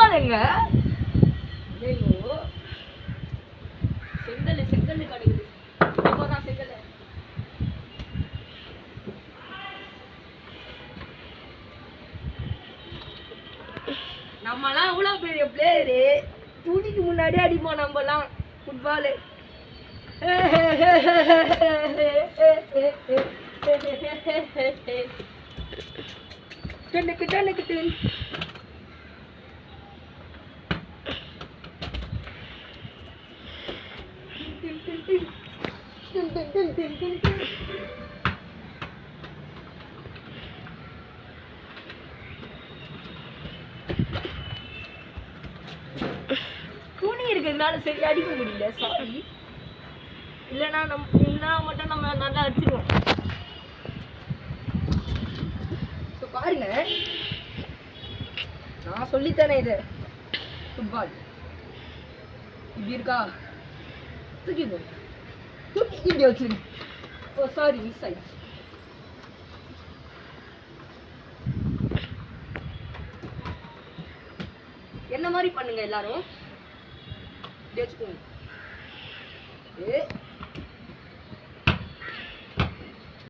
football எங்க செங்கல் செங்கல் கிடைக்குது இப்போதான் செங்கல் நம்மலாம் அவ்வளவு பெரிய பிளேயரு தூணிக்கு முன்னாடியே அடிப்போம் நம்மலாம் ஃபுட்பாலு துணி இருக்கிறதுனால சரி அடிக்க முடியல சாரி இல்லைன்னா மட்டும் நம்ம நல்லா அடிச்சிடுவோம் இப்போ பாருங்க நான் சொல்லித்தரேன் இது ஃபுட்பால் இப்படி இருக்கா தூக்கி இப்படி வச்சிருங்க ஓ சாரி மிஸ் ஆயிடுச்சு என்ன மாதிரி பண்ணுங்க எல்லாரும் இப்படி வச்சுக்கோங்க